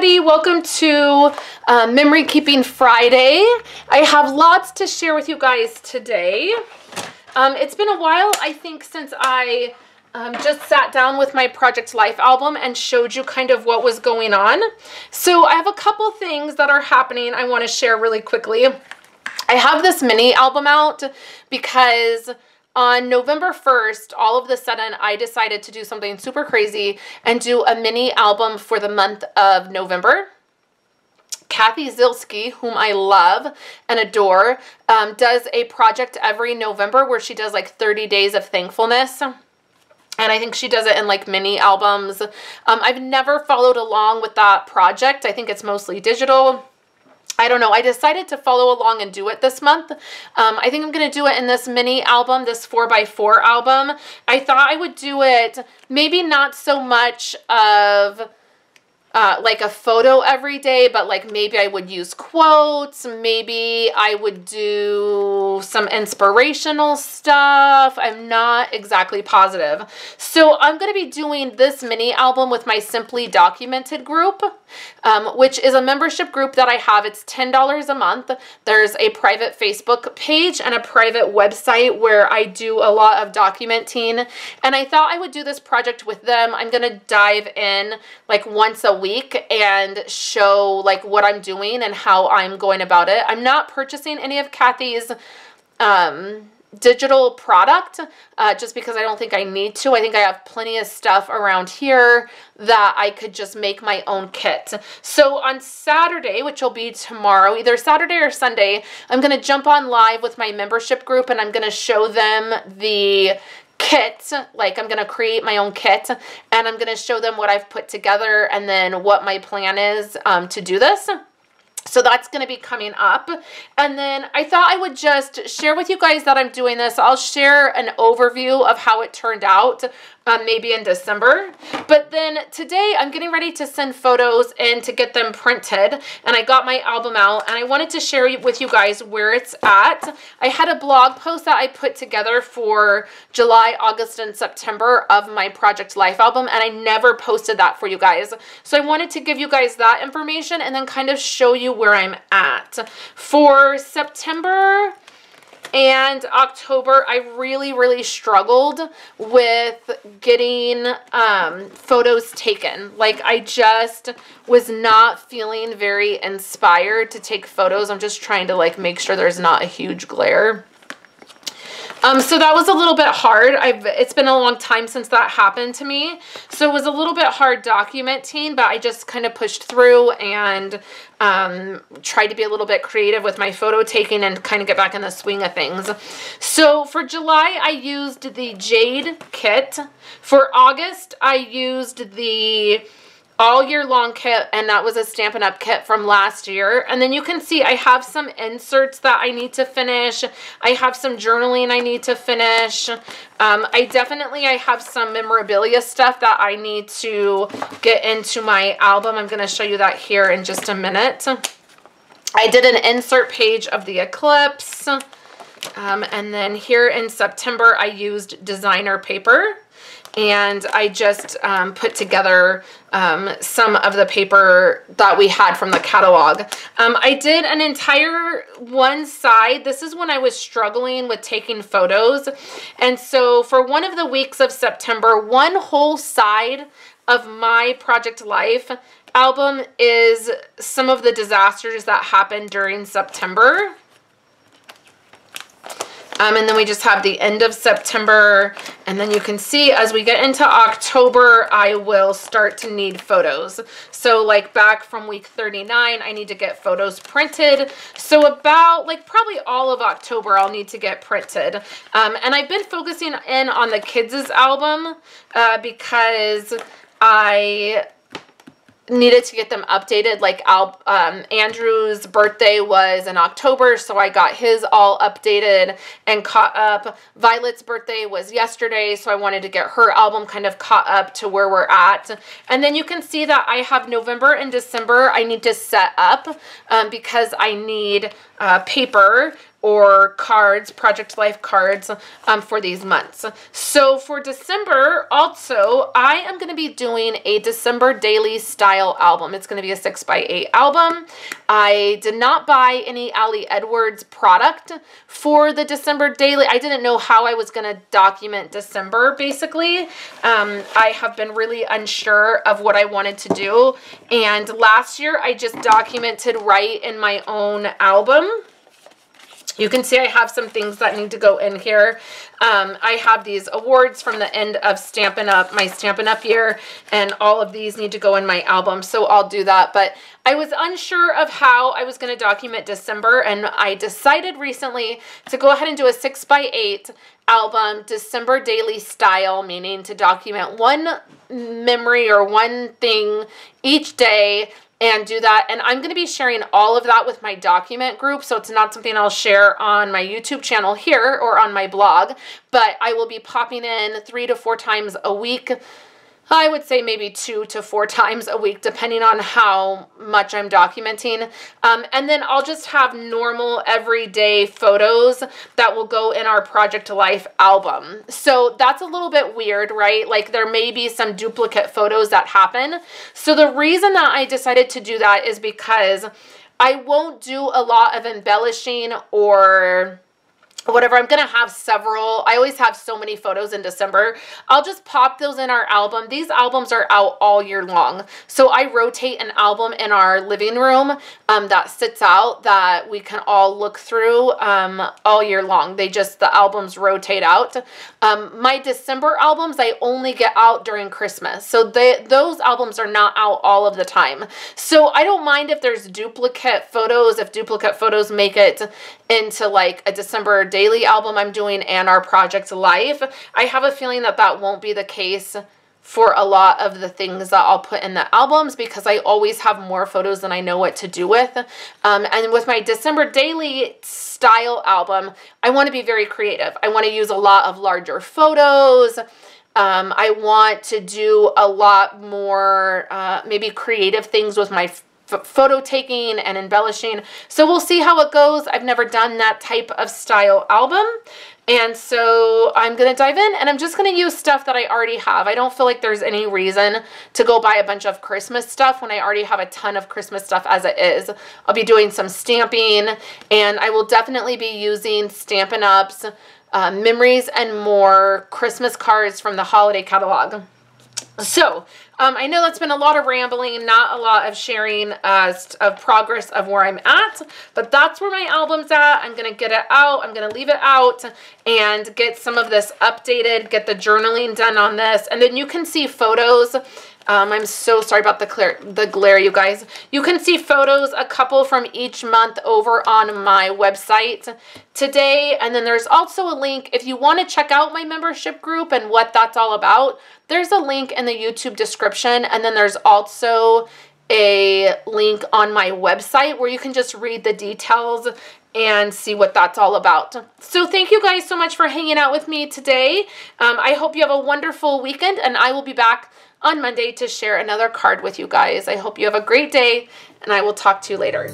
everybody, welcome to Memory Keeping Friday. I have lots to share with you guys today. It's been a while, I think, since I just sat down with my Project Life album and showed you kind of what was going on. So I have a couple things that are happening I want to share really quickly. I have this mini album out because on November 1st, all of a sudden, I decided to do something super crazy and do a mini album for the month of November. Kathy Zilski, whom I love and adore, does a project every November where she does like 30 days of thankfulness. And I think she does it in like mini albums. I've never followed along with that project. I think it's mostly digital. I don't know. I decided to follow along and do it this month. I think I'm going to do it in this mini album, this 4x4 album. I thought I would do it maybe not so much of like a photo every day, but like maybe I would use quotes. Maybe I would do some inspirational stuff. I'm not exactly positive. So I'm going to be doing this mini album with my Simply Documented group, which is a membership group that I have. It's $10 a month. There's a private Facebook page and a private website where I do a lot of documenting. And I thought I would do this project with them. I'm going to dive in like once a week and show like what I'm doing and how I'm going about it. I'm not purchasing any of Kathy's digital product just because I don't think I need to. I think I have plenty of stuff around here that I could just make my own kit. So on Saturday, which will be tomorrow, either Saturday or Sunday, I'm going to jump on live with my membership group and I'm going to show them the kit. Like I'm going to create my own kit and I'm going to show them what I've put together and then what my plan is to do this. So that's going to be coming up. And then I thought I would just share with you guys that I'm doing this. I'll share an overview of how it turned out maybe in December. But then today I'm getting ready to send photos in to get them printed. And I got my album out and I wanted to share with you guys where it's at. I had a blog post that I put together for July, August, and September of my Project Life album. And I never posted that for you guys. So I wanted to give you guys that information and then kind of show you where I'm at. For September and October, I really struggled with getting photos taken. Like I just was not feeling very inspired to take photos. I'm just trying to like make sure there's not a huge glare. So that was a little bit hard. It's been a long time since that happened to me. So it was a little bit hard documenting, but I just kind of pushed through and tried to be a little bit creative with my photo taking and kind of get back in the swing of things. So for July, I used the Jade kit. For August, I used the all year long kit, and that was a Stampin' Up kit from last year. And then you can see I have some inserts that I need to finish. I have some journaling I need to finish. I have some memorabilia stuff that I need to get into my album. I'm going to show you that here in just a minute. I did an insert page of the eclipse. And then here in September, I used designer paper. And I just put together some of the paper that we had from the catalog. I did an entire one side. This is when I was struggling with taking photos. And so for one of the weeks of September, one whole side of my Project Life album is some of the disasters that happened during September. And then we just have the end of September. And then you can see as we get into October, I will start to need photos. So like back from week 39, I need to get photos printed. So about like probably all of October, I'll need to get printed. And I've been focusing in on the kids' album because I needed to get them updated. Like Andrew's birthday was in October, so I got his all updated and caught up. Violet's birthday was yesterday, so I wanted to get her album kind of caught up to where we're at. And then you can see that I have November and December I need to set up because I need paper. or cards, Project Life cards for these months. So for December, also, I am going to be doing a December daily style album. It's going to be a 6x8 album. I did not buy any Ali Edwards product for the December daily. I didn't know how I was going to document December, basically. I have been really unsure of what I wanted to do. And last year, I just documented right in my own album. You can see I have some things that need to go in here. I have these awards from the end of Stampin' Up, my Stampin' Up year, and all of these need to go in my album, so I'll do that. But I was unsure of how I was going to document December, and I decided recently to go ahead and do a 6x8 album, December daily style, meaning to document one memory or one thing each day, and do that. And I'm going to be sharing all of that with my document group, so it's not something I'll share on my YouTube channel here or on my blog, but I will be popping in 3 to 4 times a week. I would say maybe 2 to 4 times a week, depending on how much I'm documenting. And then I'll just have normal everyday photos that will go in our Project Life album. So that's a little bit weird, right? Like there may be some duplicate photos that happen. So the reason that I decided to do that is because I won't do a lot of embellishing or whatever. I'm going to have several. I always have so many photos in December. I'll just pop those in our album. These albums are out all year long. So I rotate an album in our living room that sits out that we can all look through all year long. The albums rotate out. My December albums, I only get out during Christmas. So those albums are not out all of the time. So I don't mind if there's duplicate photos, if duplicate photos make it into like a December daily album I'm doing and our Project Life. I have a feeling that that won't be the case for a lot of the things that I'll put in the albums because I always have more photos than I know what to do with. And with my December daily style album, I want to be very creative. I want to use a lot of larger photos. I want to do a lot more maybe creative things with my photo taking and embellishing. So we'll see how it goes. I've never done that type of style album. And so I'm going to dive in and I'm just going to use stuff that I already have. I don't feel like there's any reason to go buy a bunch of Christmas stuff when I already have a ton of Christmas stuff as it is. I'll be doing some stamping and I will definitely be using Stampin' Up's Memories and More Christmas cards from the holiday catalog. So, I know that's been a lot of rambling, not a lot of sharing of progress of where I'm at, but that's where my album's at. I'm going to get it out. I'm going to leave it out and get some of this updated, get the journaling done on this, and then you can see photos. I'm so sorry about the glare, you guys. You can see photos, a couple from each month over on my website today. And then there's also a link if you want to check out my membership group and what that's all about. There's a link in the YouTube description. And then there's also a link on my website where you can just read the details and see what that's all about. So thank you guys so much for hanging out with me today. I hope you have a wonderful weekend and I will be back on Monday to share another card with you guys. I hope you have a great day and I will talk to you later.